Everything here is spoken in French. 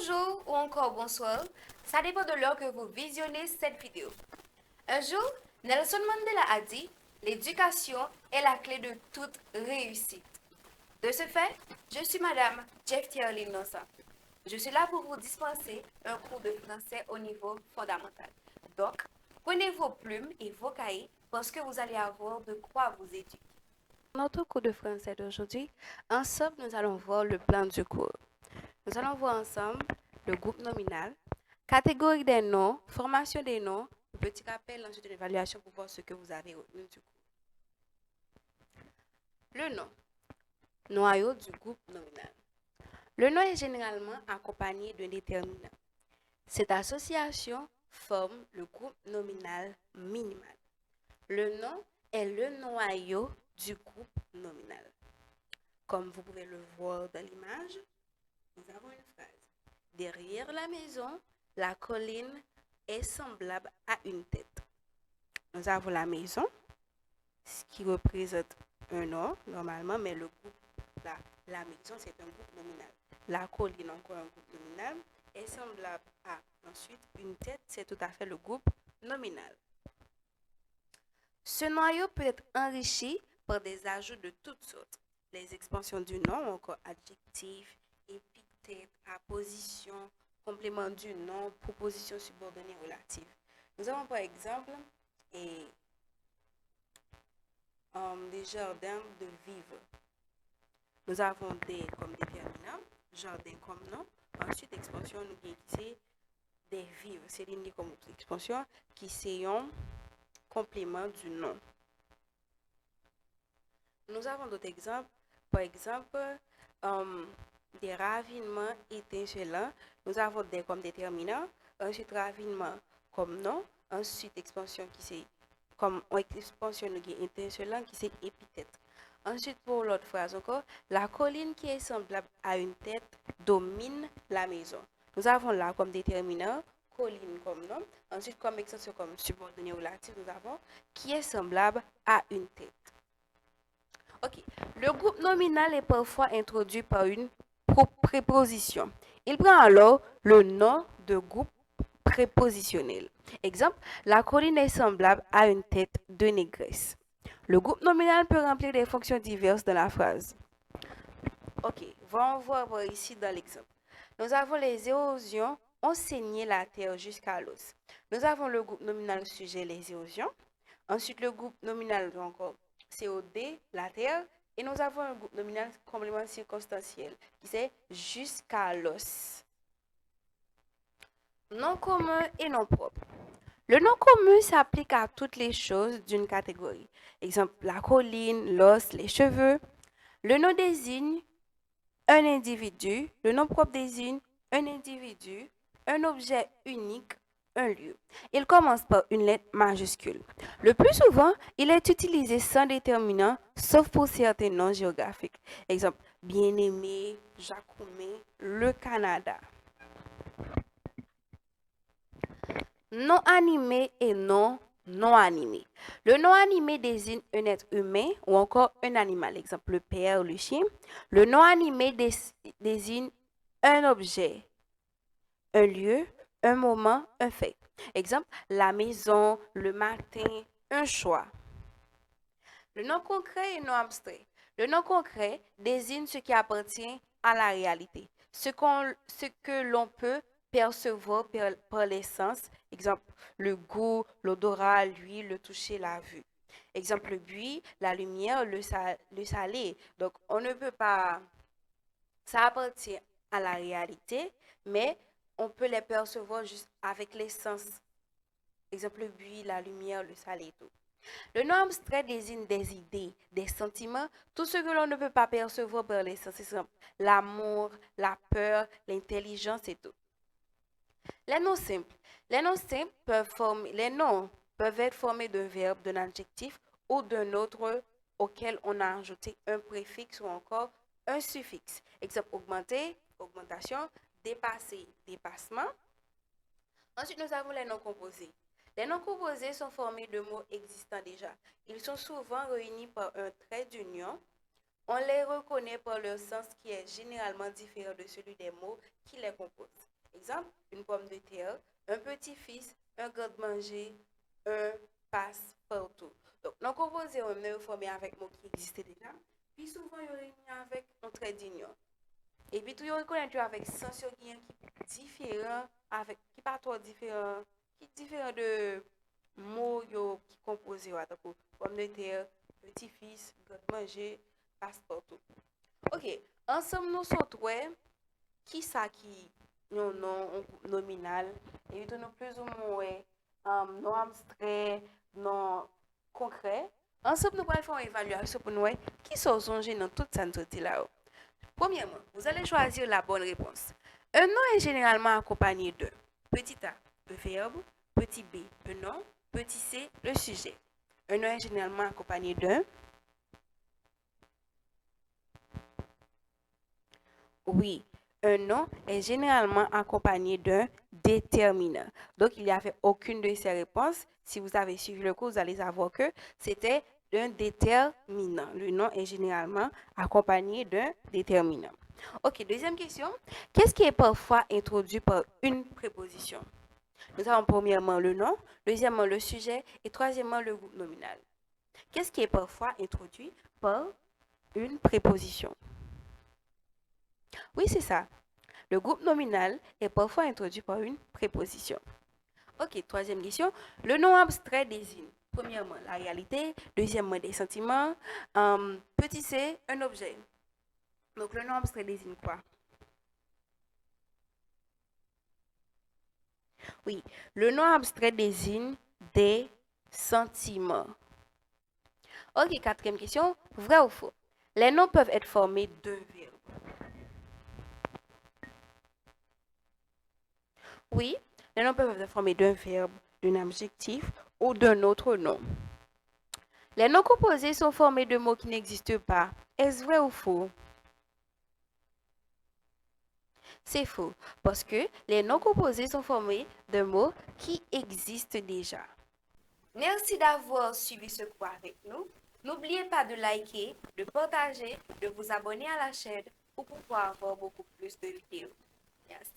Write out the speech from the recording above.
Bonjour ou encore bonsoir, ça dépend de l'heure que vous visionnez cette vidéo. Un jour, Nelson Mandela a dit, l'éducation est la clé de toute réussite. De ce fait, je suis Madame Jeff Thierry Nossa. Je suis là pour vous dispenser un cours de français au niveau fondamental. Donc, prenez vos plumes et vos cahiers parce que vous allez avoir de quoi vous éduquer. Dans notre cours de français d'aujourd'hui, ensemble, nous allons voir le plan du cours. Nous allons voir ensemble le groupe nominal, catégorie des noms, formation des noms, un petit rappel, ensuite une évaluation pour voir ce que vous avez retenu du cours. Le nom, noyau du groupe nominal. Le nom est généralement accompagné d'un déterminant. Cette association forme le groupe nominal minimal. Le nom est le noyau du groupe nominal. Comme vous pouvez le voir dans l'image, nous avons une phrase. Derrière la maison, la colline est semblable à une tête. Nous avons la maison, ce qui représente un nom normalement, mais le groupe, la maison, c'est un groupe nominal. La colline, encore un groupe nominal, est semblable à ensuite une tête, c'est tout à fait le groupe nominal. Ce noyau peut être enrichi par des ajouts de toutes sortes. Les expansions du nom, encore adjectifs, épithètes, appositions, complément du nom, propositions subordonnées relatives. Nous avons par exemple des jardins de vivre. Nous avons des comme déterminant, jardin comme nom. Ensuite, expansion nous qui c'est des vivres. C'est ligne comme expansion qui c'est un complément du nom. Nous avons d'autres exemples. Par exemple, des ravinements étincelants. Nous avons des comme déterminant. Ensuite, ravinement comme nom. Ensuite, expansion qui c'est comme expansion étincelant qui c'est épithète. Ensuite, pour l'autre phrase encore, la colline qui est semblable à une tête domine la maison. Nous avons là comme déterminant, colline comme nom. Ensuite, comme extension comme subordonnée relative, nous avons qui est semblable à une tête. Ok. Le groupe nominal est parfois introduit par une préposition. Il prend alors le nom de groupe prépositionnel. Exemple, la colline est semblable à une tête de négresse. Le groupe nominal peut remplir des fonctions diverses dans la phrase. Ok, on va voir ici dans l'exemple. Nous avons les érosions ont saigné la terre jusqu'à l'os. Nous avons le groupe nominal sujet, les érosions. Ensuite, le groupe nominal, encore COD, la terre. Et nous avons un groupe nominal complément circonstanciel, qui c'est jusqu'à l'os. Nom commun et nom propre. Le nom commun s'applique à toutes les choses d'une catégorie. Exemple, la colline, l'os, les cheveux. Le nom désigne un individu. Le nom propre désigne un individu, un objet unique, un lieu. Il commence par une lettre majuscule. Le plus souvent, il est utilisé sans déterminant, sauf pour certains noms géographiques. Exemple, bien-aimé, Jacomé, le Canada. Non animé et non animé. Le non animé désigne un être humain ou encore un animal, exemple le père ou le chien. Le non animé désigne un objet, un lieu, un moment, un fait. Exemple, la maison, le matin, un choix. Le nom concret et non abstrait. Le nom concret désigne ce qui appartient à la réalité, ce que l'on peut percevoir par les sens. Exemple, le goût, l'odorat, l'huile, le toucher, la vue. Exemple, le buis, la lumière, le salé. Donc, on ne peut pas... Ça appartient à la réalité, mais on peut les percevoir juste avec les sens. Exemple, le buis, la lumière, le salé et tout. Le nom abstrait désigne des idées, des sentiments, tout ce que l'on ne peut pas percevoir par les sens. Exemple, l'amour, la peur, l'intelligence et tout. Les noms simples. Les noms simples peuvent être formés d'un verbe, d'un adjectif ou d'un autre auquel on a ajouté un préfixe ou encore un suffixe. Exemple, augmenter, augmentation, dépasser, dépassement. Ensuite, nous avons les noms composés. Les noms composés sont formés de mots existants déjà. Ils sont souvent réunis par un trait d'union. On les reconnaît par leur sens qui est généralement différent de celui des mots qui les composent. Exemple, une pomme de terre, un petit-fils, un garde-manger, un passe-partout. Donc, non composé, on est formé avec mot qui existait déjà. Puis souvent, il y aurait avec un trait d'union. Et puis, tout le monde connaît avec sens qui est différent, avec, qui pas trop différent, qui est différent de mots qui composé, donc, pomme de terre, petit-fils, garde-manger, passe-partout. Ok, ensemble, nous sommes ouais, qui ça qui non non nominal et puis nous plus ou moins ouais, non abstrait non concret ensemble nous allons faire une évaluation pour nous ouais, qui sont songés dans toute cette sortie là. Premièrement, vous allez choisir la bonne réponse. Un nom est généralement accompagné de petit a, le verbe, petit b, le nom, petit c, le sujet. Un nom est généralement accompagné d'un. Oui, un nom est généralement accompagné d'un déterminant. Donc, il n'y avait aucune de ces réponses. Si vous avez suivi le cours, vous allez savoir que c'était d'un déterminant. Le nom est généralement accompagné d'un déterminant. Ok, deuxième question. Qu'est-ce qui est parfois introduit par une préposition? Nous avons premièrement le nom, deuxièmement le sujet et troisièmement le groupe nominal. Qu'est-ce qui est parfois introduit par une préposition? Oui, c'est ça. Le groupe nominal est parfois introduit par une préposition. Ok, troisième question. Le nom abstrait désigne, premièrement, la réalité, deuxièmement, des sentiments, petit c, un objet. Donc, le nom abstrait désigne quoi? Oui, le nom abstrait désigne des sentiments. Ok, quatrième question. Vrai ou faux? Les noms peuvent être formés d'un verbe. Oui, les noms peuvent être formés d'un verbe, d'un adjectif ou d'un autre nom. Les noms composés sont formés de mots qui n'existent pas. Est-ce vrai ou faux? C'est faux, parce que les noms composés sont formés de mots qui existent déjà. Merci d'avoir suivi ce cours avec nous. N'oubliez pas de liker, de partager, de vous abonner à la chaîne pour pouvoir avoir beaucoup plus de vidéos. Merci.